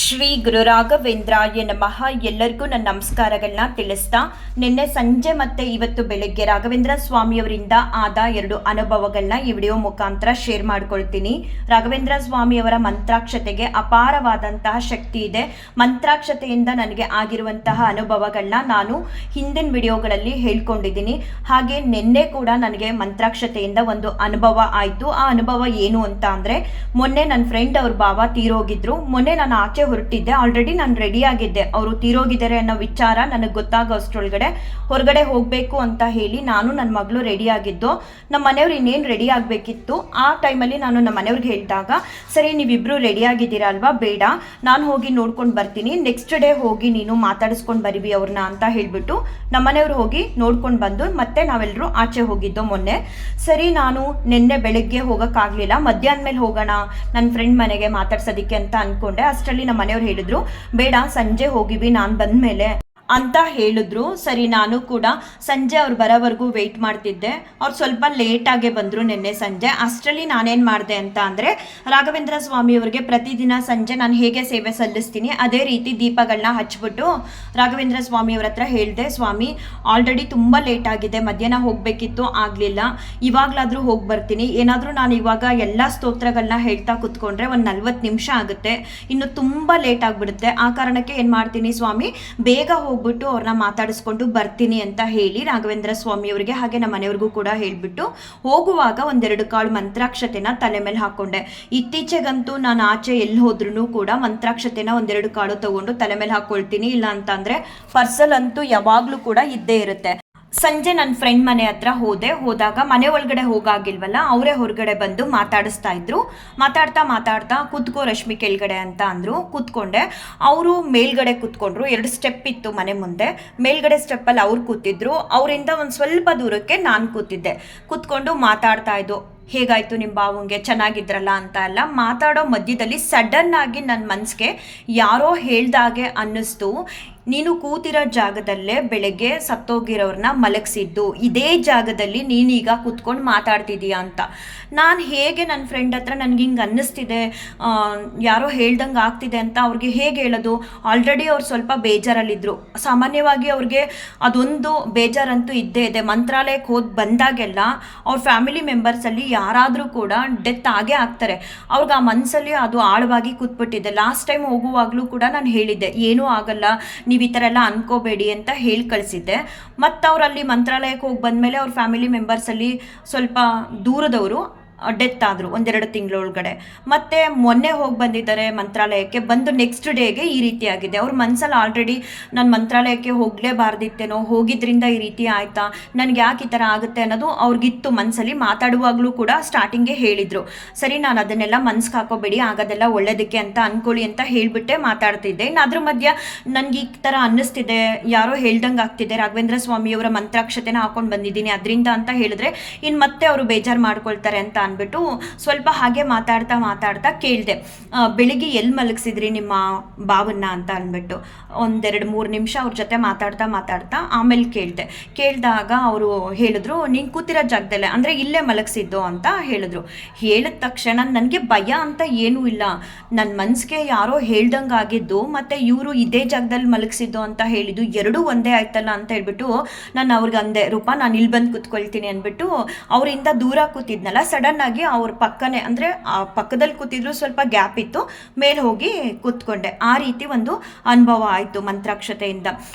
ಶ್ರೀ ಗುರು ರಾಘವೇಂದ್ರಾಯ ನಮಃ. ಎಲ್ಲರಿಗೂ ನನ್ನ ನಮಸ್ಕಾರಗಳನ್ನ ತಿಳಿಸ್ತಾ, ನಿನ್ನೆ ಸಂಜೆ ಮತ್ತೆ ಇವತ್ತು ಬೆಳಗ್ಗೆ ರಾಘವೇಂದ್ರ ಸ್ವಾಮಿಯವರಿಂದ ಆದ 2 ಅನುಭವಗಳನ್ನ ಈ ವಿಡಿಯೋ ಮುಖಾಂತರ ಶೇರ್ ಮಾಡ್ಕೊಳ್ತೀನಿ. ರಾಘವೇಂದ್ರ ಸ್ವಾಮಿಯವರ ಮಂತ್ರಾಕ್ಷತೆಗೆ ಅಪಾರವಾದಂತಹ ಶಕ್ತಿ ಇದೆ. ಮಂತ್ರಾಕ್ಷತೆಯಿಂದ ನನಗೆ ಆಗಿರುವಂತಹ ಅನುಭವಗಳನ್ನ ನಾನು ಹಿಂದಿನ ವಿಡಿಯೋಗಳಲ್ಲಿ ಹೇಳ್ಕೊಂಡಿದ್ದೀನಿ. ಹಾಗೆ ನಿನ್ನೆ ಕೂಡ ನನಗೆ ಮಂತ್ರಾಕ್ಷತೆಯಿಂದ ಒಂದು ಅನುಭವ ಆಯಿತು. ಆ ಅನುಭವ ಏನು ಅಂತ ಅಂದರೆ, ಮೊನ್ನೆ ನನ್ನ ಫ್ರೆಂಡ್ ಅವ್ರ ಬಾವ ತೀರೋಗಿದ್ರು. ಮೊನ್ನೆ ನಾನು ಆಚೆ ಹೊರಟಿದ್ದೆ, ಆಲ್ರೆಡಿ ನಾನು ರೆಡಿ ಆಗಿದ್ದೆ. ಅವರು ತೀರೋಗಿದ್ದಾರೆ ಅನ್ನೋ ವಿಚಾರ ನನಗೆ ಗೊತ್ತಾಗೋಷ್ಟ್ರೊಳಗಡೆ ಹೊರಗಡೆ ಹೋಗಬೇಕು ಅಂತ ಹೇಳಿ ನಾನು ನನ್ನ ಮಗಳು ರೆಡಿ ಆಗಿದ್ದು. ನಮ್ಮ ಮನೆಯವ್ರು ಇನ್ನೇನು ರೆಡಿ ಆಗಬೇಕಿತ್ತು. ಆ ಟೈಮಲ್ಲಿ ನಾನು ನಮ್ಮ ಮನೆಯವ್ರಿಗೆ ಹೇಳಿದಾಗ, ಸರಿ ನೀವಿಬ್ರು ರೆಡಿ ಆಗಿದ್ದೀರಾ ಅಲ್ವಾ, ಬೇಡ ನಾನು ಹೋಗಿ ನೋಡ್ಕೊಂಡು ಬರ್ತೀನಿ, ನೆಕ್ಸ್ಟ್ ಡೇ ಹೋಗಿ ನೀನು ಮಾತಾಡಿಸ್ಕೊಂಡು ಬರೀವಿ ಅವ್ರನ್ನ ಅಂತ ಹೇಳಿಬಿಟ್ಟು ನಮ್ಮ ಮನೆಯವ್ರು ಹೋಗಿ ನೋಡ್ಕೊಂಡು ಬಂದು ಮತ್ತೆ ನಾವೆಲ್ಲರೂ ಆಚೆ ಹೋಗಿದ್ದು ಮೊನ್ನೆ. ಸರಿ ನಾನು ನಿನ್ನೆ ಬೆಳಗ್ಗೆ ಹೋಗೋಕ್ಕಾಗಲಿಲ್ಲ, ಮಧ್ಯಾಹ್ನ ಮೇಲೆ ಹೋಗೋಣ ನನ್ನ ಫ್ರೆಂಡ್ ಮನೆಗೆ ಮಾತಾಡ್ಸೋದಕ್ಕೆ ಅಂತ ಅಂದ್ಕೊಂಡೆ. ಅಷ್ಟರಲ್ಲಿ ನಮ್ಮ ಮನೆಯವ್ರು ಹೇಳಿದ್ರು, ಬೇಡ ಸಂಜೆ ಹೋಗಿವಿ ನಾನು ಬಂದಮೇಲೆ ಅಂತ ಹೇಳಿದ್ರು. ಸರಿ ನಾನು ಕೂಡ ಸಂಜೆ ಅವ್ರು ಬರೋವರೆಗೂ ವೆಯ್ಟ್ ಮಾಡ್ತಿದ್ದೆ. ಅವ್ರು ಸ್ವಲ್ಪ ಲೇಟಾಗೆ ಬಂದರು ನಿನ್ನೆ ಸಂಜೆ. ಅಷ್ಟರಲ್ಲಿ ನಾನೇನು ಮಾಡಿದೆ ಅಂತ ಅಂದರೆ, ರಾಘವೇಂದ್ರ ಸ್ವಾಮಿಯವ್ರಿಗೆ ಪ್ರತಿದಿನ ಸಂಜೆ ನಾನು ಹೇಗೆ ಸೇವೆ ಸಲ್ಲಿಸ್ತೀನಿ ಅದೇ ರೀತಿ ದೀಪಗಳನ್ನ ಹಚ್ಬಿಟ್ಟು ರಾಘವೇಂದ್ರ ಸ್ವಾಮಿಯವ್ರ ಹತ್ರ ಹೇಳಿದೆ, ಸ್ವಾಮಿ ಆಲ್ರೆಡಿ ತುಂಬ ಲೇಟ್ ಆಗಿದೆ, ಮಧ್ಯಾಹ್ನ ಹೋಗಬೇಕಿತ್ತು ಆಗಲಿಲ್ಲ, ಇವಾಗಲಾದರೂ ಹೋಗಿ ಬರ್ತೀನಿ. ಏನಾದರೂ ನಾನು ಇವಾಗ ಎಲ್ಲ ಸ್ತೋತ್ರಗಳನ್ನ ಹೇಳ್ತಾ ಕೂತ್ಕೊಂಡ್ರೆ ಒಂದು 40 ನಿಮಿಷ ಆಗುತ್ತೆ, ಇನ್ನು ತುಂಬ ಲೇಟ್ ಆಗಿಬಿಡುತ್ತೆ. ಆ ಕಾರಣಕ್ಕೆ ಏನು ಮಾಡ್ತೀನಿ ಸ್ವಾಮಿ, ಬೇಗ ಹೋಗ್ಬಿಟ್ಟು ಅವ್ರನ್ನ ಮಾತಾಡಿಸ್ಕೊಂಡು ಬರ್ತೀನಿ ಅಂತ ಹೇಳಿ ರಾಘವೇಂದ್ರ ಸ್ವಾಮಿಯವರಿಗೆ ಹಾಗೆ ನಮ್ಮ ಮನೆಯವ್ರಿಗೂ ಕೂಡ ಹೇಳಿಬಿಟ್ಟು ಹೋಗುವಾಗ 1-2 ಕಾಳು ಮಂತ್ರಾಕ್ಷತೆನ ತಲೆ ಮೇಲೆ ಹಾಕೊಂಡೆ. ಇತ್ತೀಚೆಗಂತೂ ನಾನು ಆಚೆ ಎಲ್ಲಿ ಹೋದ್ರೂ ಕೂಡ ಮಂತ್ರಾಕ್ಷತೆನ 1-2 ಕಾಳು ತಗೊಂಡು ತಲೆ ಮೇಲೆ ಹಾಕೊಳ್ತೀನಿ. ಇಲ್ಲ ಅಂತಂದ್ರೆ ಪರ್ಸಲ್ ಅಂತೂ ಯಾವಾಗಲೂ ಕೂಡ ಇದ್ದೇ ಇರುತ್ತೆ. ಸಂಜೆ ನನ್ನ ಫ್ರೆಂಡ್ ಮನೆ ಹತ್ರ ಹೋದಾಗ ಮನೆ ಒಳಗಡೆ ಹೋಗಾಗಿಲ್ವಲ್ಲ, ಅವರೇ ಹೊರಗಡೆ ಬಂದು ಮಾತಾಡಿಸ್ತಾ ಇದ್ರು. ಮಾತಾಡ್ತಾ ಕೂತ್ಕೋ ರಶ್ಮಿ ಕೆಳಗಡೆ ಅಂತ ಅಂದರು. ಕೂತ್ಕೊಂಡೆ. ಅವರು ಮೇಲ್ಗಡೆ ಕೂತ್ಕೊಂಡ್ರು. 2 ಸ್ಟೆಪ್ ಇತ್ತು ಮನೆ ಮುಂದೆ. ಮೇಲ್ಗಡೆ ಸ್ಟೆಪ್ಪಲ್ಲಿ ಅವ್ರು ಕೂತಿದ್ರು, ಅವರಿಂದ ಒಂದು ಸ್ವಲ್ಪ ದೂರಕ್ಕೆ ನಾನು ಕೂತಿದ್ದೆ. ಕೂತ್ಕೊಂಡು ಮಾತಾಡ್ತಾ ಇದ್ದು, ಹೇಗಾಯಿತು ನಿಮ್ಮ ಬಾವಂಗೆ, ಚೆನ್ನಾಗಿದ್ರಲ್ಲ ಅಂತ ಎಲ್ಲ ಮಾತಾಡೋ ಮಧ್ಯದಲ್ಲಿ ಸಡನ್ ಆಗಿ ನನ್ನ ಮನಸ್ಸಿಗೆ ಯಾರೋ ಹೇಳ್ದಾಗೆ ಅನ್ನಿಸ್ತು, ನೀನು ಕೂತಿರೋ ಜಾಗದಲ್ಲೇ ಬೆಳಗ್ಗೆ ಸತ್ತೋಗಿರೋರನ್ನ ಮಲಗಿಸಿದ್ದು, ಇದೇ ಜಾಗದಲ್ಲಿ ನೀನೀಗ ಕೂತ್ಕೊಂಡು ಮಾತಾಡ್ತಿದ್ದೀಯಾ ಅಂತ. ನಾನು ಹೇಗೆ ನನ್ನ ಫ್ರೆಂಡ್ ಹತ್ರ ನನಗೆ ಹಿಂಗೆ ಅನ್ನಿಸ್ತಿದೆ, ಯಾರೋ ಹೇಳ್ದಂಗೆ ಆಗ್ತಿದೆ ಅಂತ ಅವ್ರಿಗೆ ಹೇಗೆ ಹೇಳೋದು. ಆಲ್ರೆಡಿ ಅವ್ರು ಸ್ವಲ್ಪ ಬೇಜಾರಲ್ಲಿದ್ದರು. ಸಾಮಾನ್ಯವಾಗಿ ಅವ್ರಿಗೆ ಅದೊಂದು ಬೇಜಾರಂತೂ ಇದ್ದೇ ಇದೆ. ಮಂತ್ರಾಲಯಕ್ಕೆ ಹೋಗಿ ಬಂದಾಗೆಲ್ಲ ಅವ್ರ ಫ್ಯಾಮಿಲಿ ಮೆಂಬರ್ಸಲ್ಲಿ ಯಾರಾದರೂ ಕೂಡ ಡೆತ್ ಆಗೇ ಆಗ್ತಾರೆ. ಅವ್ರಿಗೆ ಆ ಮನಸ್ಸಲ್ಲಿ ಅದು ಆಳವಾಗಿ ಕೂತ್ಬಿಟ್ಟಿದೆ. ಲಾಸ್ಟ್ ಟೈಮ್ ಹೋಗುವಾಗಲೂ ಕೂಡ ನಾನು ಹೇಳಿದ್ದೆ, ಏನೂ ಆಗಲ್ಲ, ನೀವು ಈ ಥರ ಎಲ್ಲ ಅನ್ಕೋಬೇಡಿ ಅಂತ ಹೇಳಿ ಕಳಿಸಿದ್ದೆ. ಮತ್ತು ಅವರಲ್ಲಿ ಮಂತ್ರಾಲಯಕ್ಕೆ ಹೋಗಿ ಬಂದಮೇಲೆ ಅವ್ರ ಫ್ಯಾಮಿಲಿ ಮೆಂಬರ್ಸಲ್ಲಿ ಸ್ವಲ್ಪ ದೂರದವರು ಡೆತ್ ಆದರು 1-2 ತಿಂಗಳೊಳಗಡೆ. ಮತ್ತು ಮೊನ್ನೆ ಹೋಗಿ ಬಂದಿದ್ದಾರೆ ಮಂತ್ರಾಲಯಕ್ಕೆ. ಬಂದು ನೆಕ್ಸ್ಟ್ ಡೇಗೆ ಈ ರೀತಿ ಆಗಿದೆ. ಅವ್ರ ಮನಸ್ಸಲ್ಲಿ ಆಲ್ರೆಡಿ ನಾನು ಮಂತ್ರಾಲಯಕ್ಕೆ ಹೋಗಲೇಬಾರ್ದಿತ್ತೇನೋ, ಹೋಗಿದ್ರಿಂದ ಈ ರೀತಿ ಆಯಿತಾ, ನನಗೆ ಯಾಕೆ ಈ ಥರ ಆಗುತ್ತೆ ಅನ್ನೋದು ಅವ್ರಿಗಿತ್ತು ಮನಸ್ಸಲ್ಲಿ. ಮಾತಾಡುವಾಗಲೂ ಕೂಡ ಸ್ಟಾರ್ಟಿಂಗೇ ಹೇಳಿದರು, ಸರಿ ನಾನು ಅದನ್ನೆಲ್ಲ ಮನ್ಸಿಗೆ ಹಾಕೋಬೇಡಿ, ಆಗೋದೆಲ್ಲ ಒಳ್ಳೇದಕ್ಕೆ ಅಂತ ಅಂದ್ಕೊಳ್ಳಿ ಅಂತ ಹೇಳಿಬಿಟ್ಟೆ ಮಾತಾಡ್ತಿದ್ದೆ. ಇನ್ನು ಅದ್ರ ಮಧ್ಯ ನನಗೆ ಈ ಥರ ಅನ್ನಿಸ್ತಿದೆ, ಯಾರೋ ಹೇಳ್ದಂಗೆ ಆಗ್ತಿದೆ, ರಾಘವೇಂದ್ರ ಸ್ವಾಮಿಯವರ ಮಂತ್ರಾಕ್ಷತೆನ ಹಾಕೊಂಡು ಬಂದಿದ್ದೀನಿ ಅದರಿಂದ ಅಂತ ಹೇಳಿದ್ರೆ ಇನ್ನು ಮತ್ತೆ ಅವರು ಬೇಜಾರು ಮಾಡ್ಕೊಳ್ತಾರೆ ಅಂತ ಅಂದ್ಬಿಟ್ಟು ಸ್ವಲ್ಪ ಹಾಗೆ ಮಾತಾಡ್ತಾ ಕೇಳಿದೆ, ಬೆಳಿಗ್ಗೆ ಎಲ್ಲಿ ಮಲಗಿಸಿದ್ರಿ ನಿಮ್ಮ ಬಾವನ್ನ ಅಂತ ಅಂದ್ಬಿಟ್ಟು 1-2-3 ನಿಮಿಷ ಅವ್ರ ಜೊತೆ ಮಾತಾಡ್ತಾ ಆಮೇಲೆ ಕೇಳಿದಾಗ ಅವರು ಹೇಳಿದ್ರು, ನೀನು ಕೂತಿರೋ ಜಾಗದಲ್ಲೇ ಅಂದರೆ ಇಲ್ಲೇ ಮಲಗಿಸಿದ್ದು ಅಂತ ಹೇಳಿದ್ರು. ಹೇಳಿದ ತಕ್ಷಣ ನನಗೆ ಭಯ ಅಂತ ಏನೂ ಇಲ್ಲ, ನನ್ನ ಮನಸ್ಸಿಗೆ ಯಾರೋ ಹೇಳ್ದಂಗೆ ಆಗಿದ್ದು ಮತ್ತು ಇವರು ಇದೇ ಜಾಗದಲ್ಲಿ ಮಲಗಿಸಿದ್ದು ಅಂತ ಹೇಳಿದ್ದು ಎರಡೂ ಒಂದೇ ಆಯ್ತಲ್ಲ ಅಂತ ಹೇಳ್ಬಿಟ್ಟು ನಾನು ಅವ್ರಿಗೆ ಅಂದೆ, ರೂಪ ನಾನು ಇಲ್ಲಿ ಬಂದು ಕೂತ್ಕೊಳ್ತೀನಿ ಅಂದ್ಬಿಟ್ಟು ಅವರಿಂದ ದೂರ ಕೂತಿದ್ನಲ್ಲ, ಸಡನ್ ಆಗಿ ಅವ್ರ ಪಕ್ಕನೇ ಅಂದರೆ ಆ ಪಕ್ಕದಲ್ಲಿ ಕೂತಿದ್ರು, ಸ್ವಲ್ಪ ಗ್ಯಾಪ್ ಇತ್ತು, ಮೇಲೆ ಹೋಗಿ ಕೂತ್ಕೊಂಡೆ. ಆ ರೀತಿ ಒಂದು ಅನುಭವ ಆಯಿತು ಮಂತ್ರಾಕ್ಷತೆಯಿಂದ.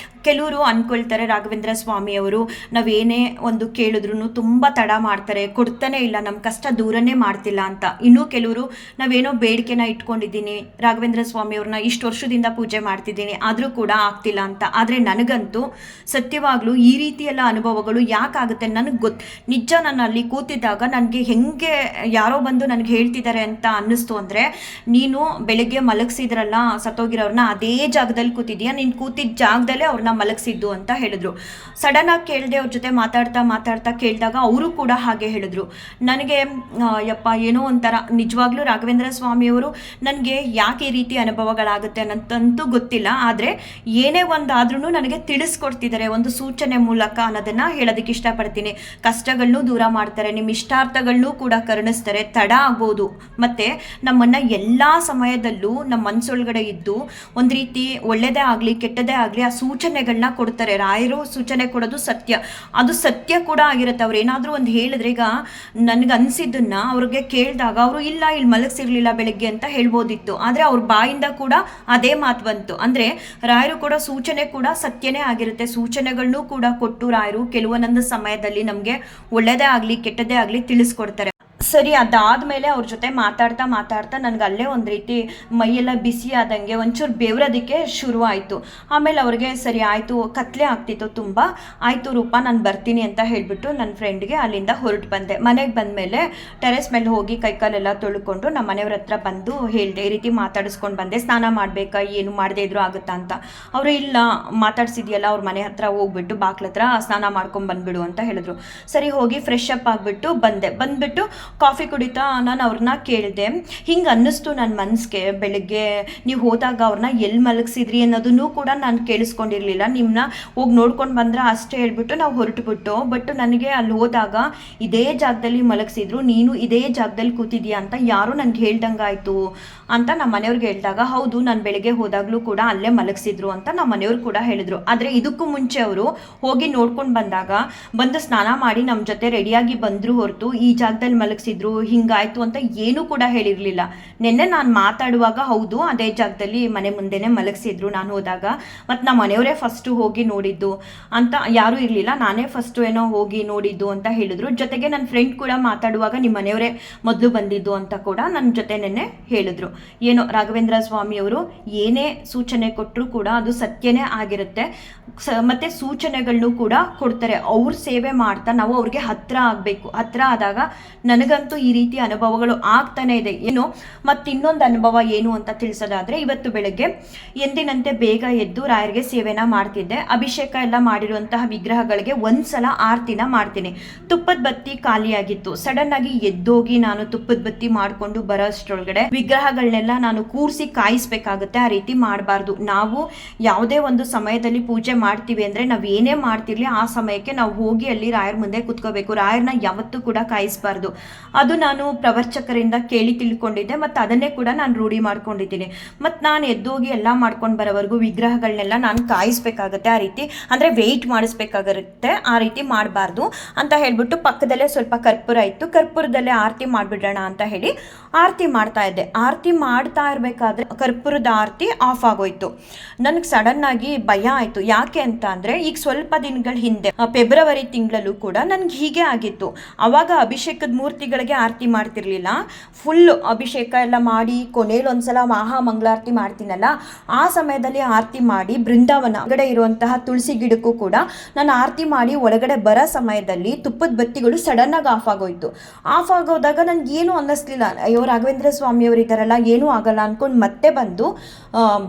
ಕೆಲವರು ಅಂದ್ಕೊಳ್ತಾರೆ ರಾಘವೇಂದ್ರ ಸ್ವಾಮಿಯವರು ನಾವೇನೇ ಒಂದು ಕೇಳಿದ್ರು ತುಂಬ ತಡ ಮಾಡ್ತಾರೆ, ಕೊಡ್ತಾನೆ ಇಲ್ಲ, ನಮ್ಮ ಕಷ್ಟ ದೂರನೇ ಮಾಡ್ತಿಲ್ಲ ಅಂತ. ಇನ್ನೂ ಕೆಲವರು ನಾವೇನೋ ಬೇಡಿಕೆನ ಇಟ್ಕೊಂಡಿದ್ದೀನಿ, ರಾಘವೇಂದ್ರ ಸ್ವಾಮಿಯವ್ರನ್ನ ಇಷ್ಟು ವರ್ಷದಿಂದ ಪೂಜೆ ಮಾಡ್ತಿದ್ದೀನಿ ಆದರೂ ಕೂಡ ಆಗ್ತಿಲ್ಲ ಅಂತ. ಆದರೆ ನನಗಂತೂ ಸತ್ಯವಾಗ್ಲೂ ಈ ರೀತಿ ಎಲ್ಲ ಅನುಭವಗಳು ಯಾಕಾಗುತ್ತೆ ನನಗೆ ನಿಜ ನಾನು ಅಲ್ಲಿ ಕೂತಿದ್ದಾಗ ನನಗೆ ಹೆಂಗೆ ಯಾರೋ ಬಂದು ನನಗೆ ಹೇಳ್ತಿದ್ದಾರೆ ಅಂತ ಅನ್ನಿಸ್ತು ಅಂದರೆ, ನೀನು ಬೆಳಗ್ಗೆ ಮಲಗಿಸಿದ್ರಲ್ಲ ಸತ್ತೋಗಿರೋರನ್ನ, ಅದೇ ಜಾಗದಲ್ಲಿ ಕೂತಿದ್ಯಾ, ನೀನು ಕೂತಿದ್ದ ಜಾಗದಲ್ಲೇ ಅವ್ರನ್ನ ಮಲಗಿಸಿದ್ದು ಅಂತ ಹೇಳಿದ್ರು. ಸಡನ್ನಾಗಿ ಕೇಳಿದೆ, ಅವ್ರ ಜೊತೆ ಮಾತಾಡ್ತಾ ಕೇಳಿದಾಗ ಅವರು ಕೂಡ ಹಾಗೆ ಹೇಳಿದ್ರು. ನನಗೆ ಯಪ್ಪ ಏನೋ ಒಂಥರ ನಿಜವಾಗ್ಲೂ ರಾಘವೇಂದ್ರ ಸ್ವಾಮಿಯವರು ನನಗೆ ಯಾಕೆ ಈ ರೀತಿ ಅನುಭವಗಳಾಗುತ್ತೆ ಅನ್ನೋದಂತೂ ಗೊತ್ತಿಲ್ಲ. ಆದರೆ ಏನೇ ಒಂದಾದ್ರೂ ನನಗೆ ತಿಳಿಸ್ಕೊಡ್ತಿದ್ದಾರೆ ಒಂದು ಸೂಚನೆ ಮೂಲಕ ಅನ್ನೋದನ್ನು ಹೇಳೋದಕ್ಕೆ ಇಷ್ಟಪಡ್ತೀನಿ. ಕಷ್ಟಗಳನ್ನೂ ದೂರ ಮಾಡ್ತಾರೆ, ನಿಮ್ಮ ಇಷ್ಟಾರ್ಥಗಳನ್ನೂ ಕೂಡ ಕರುಣಿಸ್ತಾರೆ. ತಡ ಆಗ್ಬೋದು, ಮತ್ತು ನಮ್ಮನ್ನು ಎಲ್ಲ ಸಮಯದಲ್ಲೂ ನಮ್ಮ ಮನಸ್ಸೊಳಗಡೆ ಇದ್ದು ಒಂದು ರೀತಿ ಒಳ್ಳೆಯದೇ ಆಗಲಿ ಕೆಟ್ಟದೇ ಆಗಲಿ ಆ ಸೂಚನೆಗಳನ್ನ ಕೊಡ್ತಾರೆ. ರಾಯರು ಸೂಚನೆ ಕೊಡೋದು ಸತ್ಯ, ಅದು ಸತ್ಯ ಕೂಡ ಆಗಿರುತ್ತೆ. ಅವ್ರು ಏನಾದರೂ ಒಂದು ಹೇಳಿದ್ರೆ, ಈಗ ನನಗೆ ಅನಿಸಿದ್ದನ್ನು ಅವ್ರಿಗೆ ಕೇಳಿದಾಗ ಅವರು ಇಲ್ಲ ಇಲ್ಲಿ ಮಲಗಿಸಿರ್ಲಿಲ್ಲ ಬೆಳಗ್ಗೆ ಅಂತ ಹೇಳ್ಬೋದಿತ್ತು. ಆದರೆ ಅವ್ರ ಬಾಯಿಂದ ಕೂಡ ಅದೇ ಮಾತು ಬಂತು. ಅಂದರೆ ರಾಯರು ಕೂಡ ಸೂಚನೆ ಕೂಡ ಸತ್ಯನೇ ಆಗಿರುತ್ತೆ. ಸೂಚನೆಗಳನ್ನೂ ಕೂಡ ಕೊಟ್ಟು ರಾಯರು ಕೆಲವೊಂದೊಂದು ಸಮಯದಲ್ಲಿ ನಮಗೆ ಒಳ್ಳೆಯದೇ ಆಗಲಿ ಕೆಟ್ಟದೇ ಆಗಲಿ ತಿಳಿಸ್ಕೊಡ್ತಾರೆ. ಸರಿ, ಅದಾದಮೇಲೆ ಅವ್ರ ಜೊತೆ ಮಾತಾಡ್ತಾ ನನಗೆ ಅಲ್ಲೇ ಒಂದು ರೀತಿ ಮೈಯೆಲ್ಲ ಬಿಸಿ ಆದಂಗೆ ಒಂಚೂರು ಬೆವರೋದಕ್ಕೆ ಶುರು ಆಯಿತು. ಆಮೇಲೆ ಅವ್ರಿಗೆ ಸರಿ ಆಯಿತು, ಕತ್ಲೆ ಆಗ್ತಿತ್ತು ತುಂಬ, ಆಯಿತು ರೂಪ ನಾನು ಬರ್ತೀನಿ ಅಂತ ಹೇಳಿಬಿಟ್ಟು ನನ್ನ ಫ್ರೆಂಡ್ಗೆ ಅಲ್ಲಿಂದ ಹೊರಟು ಬಂದೆ. ಮನೆಗೆ ಬಂದಮೇಲೆ ಟೆರೆಸ್ ಮೇಲೆ ಹೋಗಿ ಕೈಕಾಲೆಲ್ಲ ತೊಳ್ಕೊಂಡು ನಮ್ಮ ಮನೆಯವ್ರ ಹತ್ರ ಬಂದು ಹೇಳಿದೆ, ಈ ರೀತಿ ಮಾತಾಡಿಸ್ಕೊಂಡು ಬಂದೆ, ಸ್ನಾನ ಮಾಡಬೇಕಾ ಏನು ಮಾಡದೇ ಇದ್ರೂ ಆಗುತ್ತಾ ಅಂತ. ಅವರು ಇಲ್ಲ ಮಾತಾಡ್ಸಿದ್ಯಲ್ಲ ಅವ್ರ ಮನೆ ಹತ್ರ ಹೋಗ್ಬಿಟ್ಟು ಬಾಕ್ಲ ಹತ್ರ ಸ್ನಾನ ಮಾಡ್ಕೊಂಡು ಬಂದುಬಿಡು ಅಂತ ಹೇಳಿದ್ರು. ಸರಿ ಹೋಗಿ ಫ್ರೆಶ್ ಅಪ್ ಆಗಿಬಿಟ್ಟು ಬಂದುಬಿಟ್ಟು ಕಾಫಿ ಕುಡಿತಾ ನಾನು ಅವ್ರನ್ನ ಕೇಳಿದೆ. ಹಿಂಗೆ ಅನ್ನಿಸ್ತು ನನ್ನ ಮನಸ್ಸಿಗೆ, ಬೆಳಗ್ಗೆ ನೀವು ಹೋದಾಗ ಅವ್ರನ್ನ ಎಲ್ಲಿ ಮಲಗಿಸಿದ್ರಿ ಅನ್ನೋದನ್ನು ಕೂಡ ನಾನು ಕೇಳಿಸ್ಕೊಂಡಿರಲಿಲ್ಲ. ನಿಮ್ಮನ್ನ ಹೋಗಿ ನೋಡ್ಕೊಂಡು ಬಂದ್ರೆ ಅಷ್ಟೇ ಹೇಳ್ಬಿಟ್ಟು ನಾವು ಹೊರಟುಬಿಟ್ಟು, ಬಟ್ ನನಗೆ ಅಲ್ಲಿ ಹೋದಾಗ ಇದೇ ಜಾಗದಲ್ಲಿ ಮಲಗಿಸಿದ್ರು, ನೀನು ಇದೇ ಜಾಗದಲ್ಲಿ ಕೂತಿದ್ಯಾ ಅಂತ ಯಾರೋ ನನಗೆ ಹೇಳ್ದಂಗಾಯಿತು ಅಂತ ನಮ್ಮ ಮನೆಯವ್ರಿಗೆ ಹೇಳಿದಾಗ, ಹೌದು ನಾನು ಬೆಳಗ್ಗೆ ಹೋದಾಗಲೂ ಕೂಡ ಅಲ್ಲೇ ಮಲಗಿಸಿದ್ರು ಅಂತ ನಮ್ಮ ಮನೆಯವ್ರು ಕೂಡ ಹೇಳಿದ್ರು. ಆದರೆ ಇದಕ್ಕೂ ಮುಂಚೆ ಅವರು ಹೋಗಿ ನೋಡ್ಕೊಂಡು ಬಂದು ಸ್ನಾನ ಮಾಡಿ ನಮ್ಮ ಜೊತೆ ರೆಡಿಯಾಗಿ ಬಂದರು ಹೊರತು ಈ ಜಾಗದಲ್ಲಿ ಮಲಗಿಸಿದ್ರು ಹಿಂಗಾಯ್ತು ಅಂತ ಏನೂ ಕೂಡ ಹೇಳಿರಲಿಲ್ಲ. ನಿನ್ನೆ ನಾನು ಮಾತಾಡುವಾಗ ಹೌದು ಅದೇ ಜಾಗದಲ್ಲಿ ಮನೆ ಮುಂದೆನೇ ಮಲಗಿಸಿದ್ರು ನಾನು ಹೋದಾಗ, ಮತ್ತು ನಮ್ಮ ಮನೆಯವರೇ ಫಸ್ಟು ಹೋಗಿ ನೋಡಿದ್ದು ಅಂತ ಯಾರೂ ಇರಲಿಲ್ಲ, ನಾನೇ ಫಸ್ಟು ಏನೋ ಹೋಗಿ ನೋಡಿದ್ದು ಅಂತ ಹೇಳಿದ್ರು. ಜೊತೆಗೆ ನನ್ನ ಫ್ರೆಂಡ್ ಕೂಡ ಮಾತಾಡುವಾಗ ನಿಮ್ಮ ಮನೆಯವರೇ ಮೊದಲು ಬಂದಿದ್ದು ಅಂತ ಕೂಡ ನನ್ನ ಜೊತೆ ನೆನ್ನೆ ಹೇಳಿದ್ರು. ಏನೋ ರಾಘವೇಂದ್ರ ಸ್ವಾಮಿಯವರು ಏನೇ ಸೂಚನೆ ಕೊಟ್ಟರು ಕೂಡ ಅದು ಸತ್ಯನೇ ಆಗಿರುತ್ತೆ. ಮತ್ತು ಸೂಚನೆಗಳನ್ನೂ ಕೂಡ ಕೊಡ್ತಾರೆ. ಅವ್ರ ಸೇವೆ ಮಾಡ್ತಾ ನಾವು ಅವ್ರಿಗೆ ಹತ್ರ ಆಗಬೇಕು. ಹತ್ರ ಆದಾಗ ನನಗಂತೂ ಈ ರೀತಿ ಅನುಭವಗಳು ಆಗ್ತಾನೆ ಇದೆ. ಏನು ಮತ್ತು ಇನ್ನೊಂದು ಅನುಭವ ಏನು ಅಂತ ತಿಳಿಸೋದಾದರೆ, ಇವತ್ತು ಬೆಳಗ್ಗೆ ಎಂದಿನಂತೆ ಬೇಗ ಎದ್ದು ರಾಯರಿಗೆ ಸೇವೆನ ಮಾಡ್ತಿದ್ದೆ. ಅಭಿಷೇಕ ಎಲ್ಲ ಮಾಡಿರುವಂತಹ ವಿಗ್ರಹಗಳಿಗೆ ಒಂದ್ಸಲ ಆರತಿನ ಮಾಡ್ತೀನಿ. ತುಪ್ಪದ ಬತ್ತಿ ಖಾಲಿಯಾಗಿತ್ತು. ಸಡನ್ ಆಗಿ ಎದ್ದೋಗಿ ನಾನು ತುಪ್ಪದ ಬತ್ತಿ ಮಾಡಿಕೊಂಡು ಬರೋ ಅಷ್ಟರೊಳಗಡೆ ವಿಗ್ರಹಗಳನ್ನೆಲ್ಲ ನಾನು ಕೂರಿಸಿ ಕಾಯಿಸ್ಬೇಕಾಗುತ್ತೆ. ಆ ರೀತಿ ಮಾಡಬಾರ್ದು. ನಾವು ಯಾವುದೇ ಒಂದು ಸಮಯದಲ್ಲಿ ಪೂಜೆ ಮಾಡ್ತೀವಿ ಅಂದರೆ ನಾವು ಏನೇ ಮಾಡ್ತಿರ್ಲಿ ಆ ಸಮಯಕ್ಕೆ ನಾವು ಹೋಗಿ ಅಲ್ಲಿ ರಾಯರ ಮುಂದೆ ಕುತ್ಕೋಬೇಕು. ರಾಯರನ್ನ ಯಾವತ್ತೂ ಕೂಡ ಕಾಯಿಸಬಾರ್ದು. ಅದು ನಾನು ಪ್ರವಚಕರಿಂದ ಕೇಳಿ ತಿಳ್ಕೊಂಡಿದ್ದೆ, ಮತ್ತು ಅದನ್ನೇ ಕೂಡ ನಾನು ರೂಢಿ ಮಾಡ್ಕೊಂಡಿದ್ದೀನಿ. ಮತ್ತು ನಾನು ಎದ್ದೋಗಿ ಎಲ್ಲ ಮಾಡ್ಕೊಂಡು ಬರೋವರೆಗೂ ವಿಗ್ರಹಗಳನ್ನೆಲ್ಲ ನಾನು ಕಾಯಿಸ್ಬೇಕಾಗತ್ತೆ. ಆ ರೀತಿ ಅಂದರೆ ವೆಯ್ಟ್ ಮಾಡಿಸ್ಬೇಕಾಗಿರುತ್ತೆ. ಆ ರೀತಿ ಮಾಡಬಾರ್ದು ಅಂತ ಹೇಳ್ಬಿಟ್ಟು ಪಕ್ಕದಲ್ಲೇ ಸ್ವಲ್ಪ ಕರ್ಪೂರ ಇತ್ತು, ಕರ್ಪೂರದಲ್ಲೇ ಆರತಿ ಮಾಡಿಬಿಡೋಣ ಅಂತ ಹೇಳಿ ಆರತಿ ಮಾಡ್ತಾ ಇದ್ದೆ. ಆರತಿ ಮಾಡ್ತಾ ಇರಬೇಕಾದ್ರೆ ಕರ್ಪೂರದ ಆರತಿ ಆಫ್ ಆಗೋಯ್ತು. ನನಗೆ ಸಡನ್ನಾಗಿ ಭಯ ಆಯಿತು. ಯಾಕೆ ಅಂತ ಅಂದರೆ, ಈಗ ಸ್ವಲ್ಪ ದಿನಗಳ ಹಿಂದೆ ಫೆಬ್ರವರಿ ತಿಂಗಳಲ್ಲೂ ಕೂಡ ನನಗೆ ಹೀಗೆ ಆಗಿತ್ತು. ಆವಾಗ ಅಭಿಷೇಕದ ಮೂರ್ತಿಗಳಿಗೆ ಆರತಿ ಮಾಡ್ತಿರ್ಲಿಲ್ಲ. ಫುಲ್ಲು ಅಭಿಷೇಕ ಎಲ್ಲ ಮಾಡಿ ಕೊನೆಯಲ್ಲಿ ಒಂದ್ಸಲ ಮಹಾ ಮಂಗಳಾರತಿ ಮಾಡ್ತೀನಲ್ಲ, ಆ ಸಮಯದಲ್ಲಿ ಆರತಿ ಮಾಡಿ ಬೃಂದಾವನ ಒಳಗಡೆ ಇರುವಂತಹ ತುಳಸಿ ಗಿಡಕ್ಕೂ ಕೂಡ ನಾನು ಆರತಿ ಮಾಡಿ ಒಳಗಡೆ ಬರೋ ಸಮಯದಲ್ಲಿ ತುಪ್ಪದ ಬತ್ತಿಗಳು ಸಡನ್ನಾಗಿ ಆಫ್ ಆಗೋಯ್ತು. ಆಫ್ ಆಗೋದಾಗ ನನಗೆ ಏನೂ ಅನ್ನಿಸ್ಲಿಲ್ಲ. ಅಯ್ಯೋ ರಾಘವೇಂದ್ರ ಸ್ವಾಮಿಯವರು ಇದ್ದಾರಲ್ಲ ಏನೂ ಆಗಲ್ಲ ಅಂದ್ಕೊಂಡು ಮತ್ತೆ ಬಂದು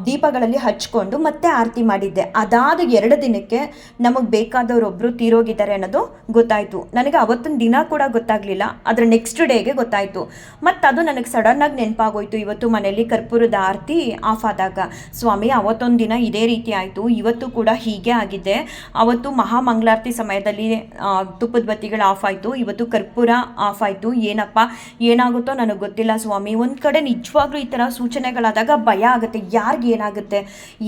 ದೀಪಗಳಲ್ಲಿ ಹಚ್ಕೊಂಡು ಮತ್ತೆ ಆರತಿ ಮಾಡಿದ್ದೆ. ಅದಾದ 2 ದಿನಕ್ಕೆ ನಮಗೆ ಬೇಕಾದವರೊಬ್ಬರು ತೀರೋಗಿದ್ದಾರೆ ಅನ್ನೋದು ಗೊತ್ತಾಯಿತು. ನನಗೆ ಅವತ್ತಿನ ದಿನ ಕೂಡ ಗೊತ್ತಾಗಲಿಲ್ಲ, ಅದರ ನೆಕ್ಸ್ಟ್ ಡೇಗೆ ಗೊತ್ತಾಯಿತು. ಮತ್ತು ಅದು ನನಗೆ ಸಡನ್ನಾಗಿ ನೆನಪಾಗೋಯ್ತು. ಇವತ್ತು ಮನೆಯಲ್ಲಿ ಕರ್ಪೂರದ ಆರತಿ ಆಫ್ ಆದಾಗ, ಸ್ವಾಮಿ ಅವತ್ತೊಂದು ದಿನ ಇದೇ ರೀತಿ ಆಯಿತು, ಇವತ್ತು ಕೂಡ ಹೀಗೆ ಆಗಿದೆ. ಅವತ್ತು ಮಹಾಮಂಗಳಾರತಿ ಸಮಯದಲ್ಲಿ ತುಪ್ಪದ ಬತ್ತಿಗಳು ಆಫ್ ಆಯಿತು, ಇವತ್ತು ಕರ್ಪೂರ ಆಫ್ ಆಯಿತು. ಏನಪ್ಪ ಏನಾಗುತ್ತೋ ನನಗೆ ಗೊತ್ತಿಲ್ಲ ಸ್ವಾಮಿ. ಒಂದು ಕಡೆ ನಿಜವಾಗ್ಲೂ ಈ ಥರ ಸೂಚನೆಗಳಾದಾಗ ಭಯ ಆಗುತ್ತೆ. ಯಾರಿಗೆ ಏನಾಗುತ್ತೆ,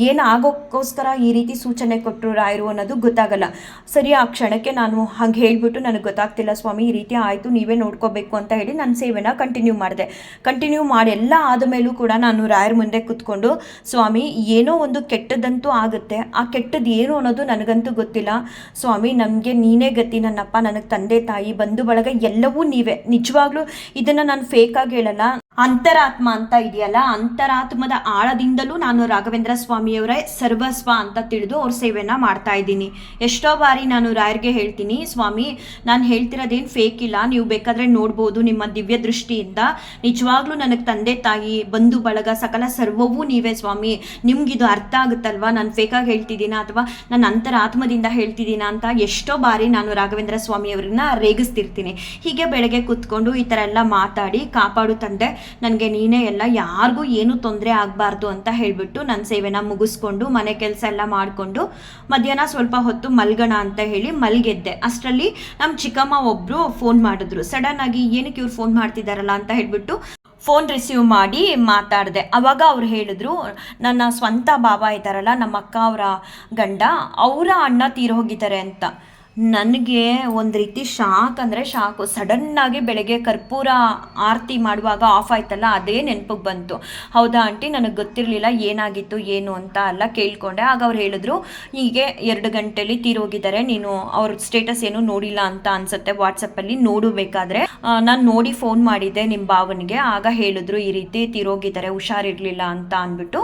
ಏನಾಗೋಕ್ಕೋಸ್ಕರ ಈ ರೀತಿ ಸೂಚನೆ ಕೊಟ್ಟರು ರಾಯರು ಅನ್ನೋದು ಗೊತ್ತಾಗಲ್ಲ. ಸರಿ, ಆ ಕ್ಷಣಕ್ಕೆ ನಾನು ಹಾಗೆ ಹೇಳಿಬಿಟ್ಟು ನನಗೆ ಗೊತ್ತಾಗ್ತಿಲ್ಲ ಸ್ವಾಮಿ ಈ ರೀತಿ ಆಯಿತು, ನೀವೇ ನೋಡ್ಕೋಬೇಕು ಅಂತ ಹೇಳಿ ನನ್ನ ಸೇವೆನ ಕಂಟಿನ್ಯೂ ಮಾಡಿದೆ. ಕಂಟಿನ್ಯೂ ಮಾಡಿ ಎಲ್ಲ ಆದಮೇಲೂ ಕೂಡ ನಾನು ರಾಯರ ಮುಂದೆ ಕೂತ್ಕೊಂಡು, ಸ್ವಾಮಿ ಏನೋ ಒಂದು ಕೆಟ್ಟದಂತೂ ಆಗುತ್ತೆ, ಆ ಕೆಟ್ಟದ್ದು ಏನು ಅನ್ನೋದು ನನಗಂತೂ ಗೊತ್ತಿಲ್ಲ ಸ್ವಾಮಿ, ನನಗೆ ನೀನೇ ಗತಿ, ನನ್ನಪ್ಪ, ನನಗೆ ತಂದೆ ತಾಯಿ ಬಂಧು ಬಳಗ ಎಲ್ಲವೂ ನೀವೇ. ನಿಜವಾಗ್ಲೂ ಇದನ್ನು ನಾನು ಫೇಕಾಗಿ ಹೇಳಲ್ಲ. ಅಂತರಾತ್ಮ ಅಂತ ಇದೆಯಲ್ಲ, ಅಂತರಾತ್ಮದ ಆಳದಿಂದಲೂ ನಾನು ರಾಘವೇಂದ್ರ ಸ್ವಾಮಿಯವರೇ ಸರ್ವಸ್ವ ಅಂತ ತಿಳಿದು ಅವ್ರ ಸೇವೆನ ಮಾಡ್ತಾ ಇದ್ದೀನಿ. ಎಷ್ಟೋ ಬಾರಿ ನಾನು ರಾಯರಿಗೆ ಹೇಳ್ತೀನಿ, ಸ್ವಾಮಿ ನಾನು ಹೇಳ್ತಿರೋದೇನು ಫೇಕ್ ಇಲ್ಲ, ನೀವು ಬೇಕಾದರೆ ನೋಡ್ಬೋದು ನಿಮ್ಮ ದಿವ್ಯ ದೃಷ್ಟಿಯಿಂದ. ನಿಜವಾಗ್ಲೂ ನನಗೆ ತಂದೆ ತಾಯಿ ಬಂಧು ಬಳಗ ಸಕಲ ಸರ್ವವೂ ನೀವೇ ಸ್ವಾಮಿ, ನಿಮ್ಗಿದು ಅರ್ಥ ಆಗುತ್ತಲ್ವಾ ನಾನು ಫೇಕಾಗಿ ಹೇಳ್ತಿದ್ದೀನ ಅಥವಾ ನನ್ನ ಅಂತರಾತ್ಮದಿಂದ ಹೇಳ್ತಿದ್ದೀನ ಅಂತ ಎಷ್ಟೋ ಬಾರಿ ನಾನು ರಾಘವೇಂದ್ರ ಸ್ವಾಮಿಯವ್ರನ್ನ ರೇಗಿಸ್ತಿರ್ತೀನಿ. ಹೀಗೆ ಬೆಳಗ್ಗೆ ಕೂತ್ಕೊಂಡು ಈ ಥರ ಎಲ್ಲ ಮಾತಾಡಿ, ಕಾಪಾಡು ತಂದೆ, ನನಗೆ ನೀನೇ ಎಲ್ಲ, ಯಾರಿಗೂ ಏನೂ ತೊಂದರೆ ಆಗಬಾರ್ದು ಅಂತ ಹೇಳಿಬಿಟ್ಟು ನನ್ನ ಸೇವೆನ ಮುಗಿಸ್ಕೊಂಡು ಮನೆ ಕೆಲಸ ಎಲ್ಲ ಮಾಡಿಕೊಂಡು ಮಧ್ಯಾಹ್ನ ಸ್ವಲ್ಪ ಹೊತ್ತು ಮಲ್ಗೋಣ ಅಂತ ಹೇಳಿ ಮಲ್ಗೆದ್ದೆ. ಅಷ್ಟರಲ್ಲಿ ನಮ್ಮ ಚಿಕ್ಕಮ್ಮ ಒಬ್ಬರು ಫೋನ್ ಮಾಡಿದ್ರು. ಸಡನ್ ಆಗಿ ಏನಕ್ಕೆ ಇವ್ರು ಫೋನ್ ಮಾಡ್ತಿದ್ದಾರಲ್ಲ ಅಂತ ಹೇಳಿಬಿಟ್ಟು ಫೋನ್ ರಿಸೀವ್ ಮಾಡಿ ಮಾತಾಡಿದೆ. ಆವಾಗ ಅವ್ರು ಹೇಳಿದ್ರು, ನನ್ನ ಸ್ವಂತ ಬಾಬಾ ಇದ್ದಾರಲ್ಲ, ನಮ್ಮ ಅಕ್ಕ ಅವರ ಗಂಡ, ಅವರ ಅಣ್ಣ ತೀರೋಗಿದ್ದಾರೆ ಅಂತ. ನನಗೆ ಒಂದು ರೀತಿ ಶಾಕ್ ಅಂದರೆ ಶಾಕು. ಸಡನ್ನಾಗಿ ಬೆಳಗ್ಗೆ ಕರ್ಪೂರ ಆರತಿ ಮಾಡುವಾಗ ಆಫ್ ಆಯ್ತಲ್ಲ, ಅದೇ ನೆನಪಿಗೆ ಬಂತು. ಹೌದಾ ಆಂಟಿ, ನನಗೆ ಗೊತ್ತಿರಲಿಲ್ಲ ಏನಾಗಿತ್ತು ಏನು ಅಂತ ಎಲ್ಲ ಕೇಳ್ಕೊಂಡೆ. ಆಗ ಅವ್ರು ಹೇಳಿದ್ರು, ಹೀಗೆ 2 ಗಂಟೆಲಿ ತೀರೋಗಿದ್ದಾರೆ, ನೀನು ಅವ್ರ ಸ್ಟೇಟಸ್ ಏನು ನೋಡಿಲ್ಲ ಅಂತ ಅನ್ಸುತ್ತೆ, ವಾಟ್ಸಪ್ಪಲ್ಲಿ ನೋಡಬೇಕಾದ್ರೆ ನಾನು ನೋಡಿ ಫೋನ್ ಮಾಡಿದ್ದೆ ನಿಮ್ಮ ಭಾವನಿಗೆ. ಆಗ ಹೇಳಿದ್ರು ಈ ರೀತಿ ತೀರೋಗಿದ್ದಾರೆ, ಹುಷಾರಿರಲಿಲ್ಲ ಅಂತ ಅಂದ್ಬಿಟ್ಟು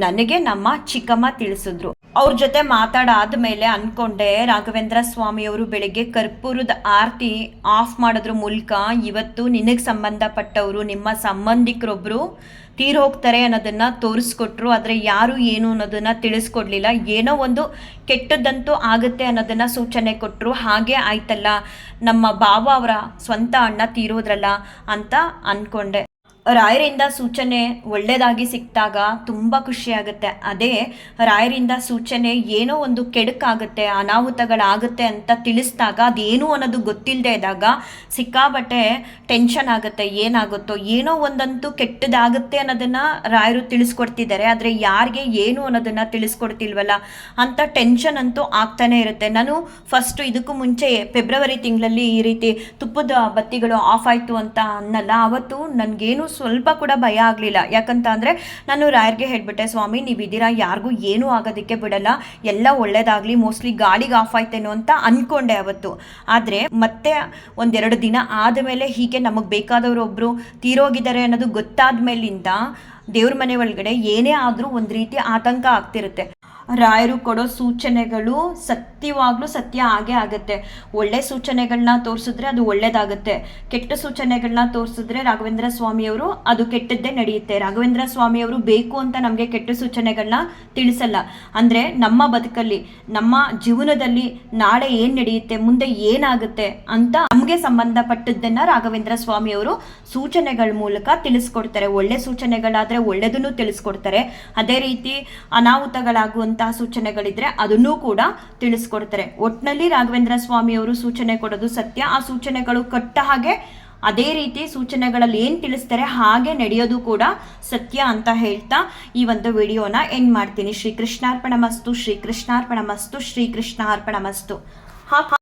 ನನಗೆ ನಮ್ಮ ಚಿಕ್ಕಮ್ಮ ತಿಳಿಸಿದ್ರು. ಅವ್ರ ಜೊತೆ ಮಾತಾಡಾದ್ಮೇಲೆ ಅನ್ಕೊಂಡೆ, ರಾಘವೇಂದ್ರ ಸ್ವಾಮಿಯವರು ಬೆಳಿಗ್ಗೆ ಕರ್ಪೂರದ ಆರತಿ ಆಫ್ ಮಾಡೋದ್ರ ಮೂಲಕ ಇವತ್ತು ನಿನಗೆ ಸಂಬಂಧಪಟ್ಟವರು, ನಿಮ್ಮ ಸಂಬಂಧಿಕರೊಬ್ಬರು ತೀರೋಗ್ತಾರೆ ಅನ್ನೋದನ್ನು ತೋರಿಸ್ಕೊಟ್ರು. ಆದರೆ ಯಾರು ಏನು ಅನ್ನೋದನ್ನು ತಿಳಿಸ್ಕೊಡ್ಲಿಲ್ಲ. ಏನೋ ಒಂದು ಕೆಟ್ಟದ್ದಂತೂ ಆಗುತ್ತೆ ಅನ್ನೋದನ್ನು ಸೂಚನೆ ಕೊಟ್ಟರು. ಹಾಗೆ ಆಯ್ತಲ್ಲ, ನಮ್ಮ ಭಾವ ಅವರ ಸ್ವಂತ ಅಣ್ಣ ತೀರೋದ್ರಲ್ಲ ಅಂತ ಅಂದ್ಕೊಂಡೆ. ರಾಯರಿಂದ ಸೂಚನೆ ಒಳ್ಳೆಯದಾಗಿ ಸಿಕ್ಕಿದಾಗ ತುಂಬ ಖುಷಿಯಾಗುತ್ತೆ. ಅದೇ ರಾಯರಿಂದ ಸೂಚನೆ ಏನೋ ಒಂದು ಕೆಡುಕಾಗುತ್ತೆ, ಅನಾಹುತಗಳಾಗುತ್ತೆ ಅಂತ ತಿಳಿಸಿದಾಗ ಅದೇನು ಅನ್ನೋದು ಗೊತ್ತಿಲ್ಲದೆ ಇದ್ದಾಗ ಸಿಕ್ಕಾಬಟ್ಟೆ ಟೆನ್ಷನ್ ಆಗುತ್ತೆ. ಏನಾಗುತ್ತೋ ಏನೋ ಒಂದಂತೂ ಕೆಟ್ಟದಾಗುತ್ತೆ ಅನ್ನೋದನ್ನು ರಾಯರು ತಿಳಿಸ್ಕೊಡ್ತಿದ್ದಾರೆ, ಆದರೆ ಯಾರಿಗೆ ಏನು ಅನ್ನೋದನ್ನು ತಿಳಿಸ್ಕೊಡ್ತಿಲ್ವಲ್ಲ ಅಂತ ಟೆನ್ಷನ್ ಅಂತೂ ಆಗ್ತಾನೆ ಇರುತ್ತೆ. ನಾನು ಫಸ್ಟು ಇದಕ್ಕೂ ಮುಂಚೆ ಫೆಬ್ರವರಿ ತಿಂಗಳಲ್ಲಿ ಈ ರೀತಿ ತುಪ್ಪದ ಬತ್ತಿಗಳು ಆಫ್ ಆಯಿತು ಅಂತ ಅನ್ನಲ್ಲ, ಅವತ್ತು ನನಗೇನು ಸ್ವಲ್ಪ ಕೂಡ ಭಯ ಆಗಲಿಲ್ಲ. ಯಾಕಂತ ಅಂದರೆ ನಾನು ರಾಯರ್ಗೆ ಹೇಳಿಬಿಟ್ಟೆ, ಸ್ವಾಮಿ ನೀವಿದ್ದೀರಾ, ಯಾರಿಗೂ ಏನೂ ಆಗೋದಕ್ಕೆ ಬಿಡಲ್ಲ, ಎಲ್ಲ ಒಳ್ಳೇದಾಗಲಿ, ಮೋಸ್ಟ್ಲಿ ಗಾಳಿಗೆ ಆಫ್ ಆಯ್ತೇನೋ ಅಂತ ಅಂದ್ಕೊಂಡೆ ಅವತ್ತು. ಆದರೆ ಮತ್ತೆ 1-2 ದಿನ ಆದಮೇಲೆ ಹೀಗೆ ನಮಗೆ ಬೇಕಾದವರು ಒಬ್ಬರು ತೀರೋಗಿದ್ದಾರೆ ಅನ್ನೋದು ಗೊತ್ತಾದ ಮೇಲಿಂದ ದೇವ್ರ ಮನೆ ಒಳಗಡೆ ಏನೇ ಆದರೂ ಒಂದು ರೀತಿ ಆತಂಕ ಆಗ್ತಿರುತ್ತೆ. ರಾಯರು ಕೊಡೋ ಸೂಚನೆಗಳು ಸತ್ಯವಾಗ್ಲೂ ಸತ್ಯ ಆಗೇ ಆಗುತ್ತೆ. ಒಳ್ಳೆ ಸೂಚನೆಗಳನ್ನ ತೋರಿಸಿದ್ರೆ ಅದು ಒಳ್ಳೇದಾಗುತ್ತೆ, ಕೆಟ್ಟ ಸೂಚನೆಗಳನ್ನ ತೋರಿಸಿದ್ರೆ ರಾಘವೇಂದ್ರ ಸ್ವಾಮಿಯವರು ಅದು ಕೆಟ್ಟದ್ದೇ ನಡೆಯುತ್ತೆ. ರಾಘವೇಂದ್ರ ಸ್ವಾಮಿಯವರು ಬೇಕು ಅಂತ ನಮಗೆ ಕೆಟ್ಟ ಸೂಚನೆಗಳನ್ನ ತಿಳಿಸಲ್ಲ. ಅಂದರೆ ನಮ್ಮ ಬದುಕಲ್ಲಿ, ನಮ್ಮ ಜೀವನದಲ್ಲಿ ನಾಳೆ ಏನು ನಡೆಯುತ್ತೆ, ಮುಂದೆ ಏನಾಗುತ್ತೆ ಅಂತ ನಮಗೆ ಸಂಬಂಧಪಟ್ಟದ್ದನ್ನು ರಾಘವೇಂದ್ರ ಸ್ವಾಮಿಯವರು ಸೂಚನೆಗಳ ಮೂಲಕ ತಿಳಿಸ್ಕೊಡ್ತಾರೆ. ಒಳ್ಳೆ ಸೂಚನೆಗಳಾದರೆ ಒಳ್ಳೆದನ್ನು ತಿಳಿಸ್ಕೊಡ್ತಾರೆ, ಅದೇ ರೀತಿ ಅನಾಹುತಗಳಾಗುವಂಥ ಸೂಚನೆಗಳಿದ್ರೆ ಅದನ್ನೂ ಕೂಡ ತಿಳಿಸ್ಕೊಡ್ತಾರೆ. ಒಟ್ಟಿನಲ್ಲಿ ರಾಘವೇಂದ್ರ ಸ್ವಾಮಿಯವರು ಸೂಚನೆ ಕೊಡೋದು ಸತ್ಯ. ಆ ಸೂಚನೆಗಳು ಕಟ್ಟ ಹಾಗೆ ಅದೇ ರೀತಿ ಸೂಚನೆಗಳಲ್ಲಿ ಏನು ತಿಳಿಸ್ತಾರೆ ಹಾಗೆ ನಡೆಯೋದು ಕೂಡ ಸತ್ಯ ಅಂತ ಹೇಳ್ತಾ ಈ ಒಂದು ವಿಡಿಯೋನ ಎಂಡ್ ಮಾಡ್ತೀನಿ. ಶ್ರೀಕೃಷ್ಣಾರ್ಪಣಮಸ್ತು, ಶ್ರೀಕೃಷ್ಣಾರ್ಪಣಮಸ್ತು, ಶ್ರೀಕೃಷ್ಣಾರ್ಪಣಮಸ್ತು.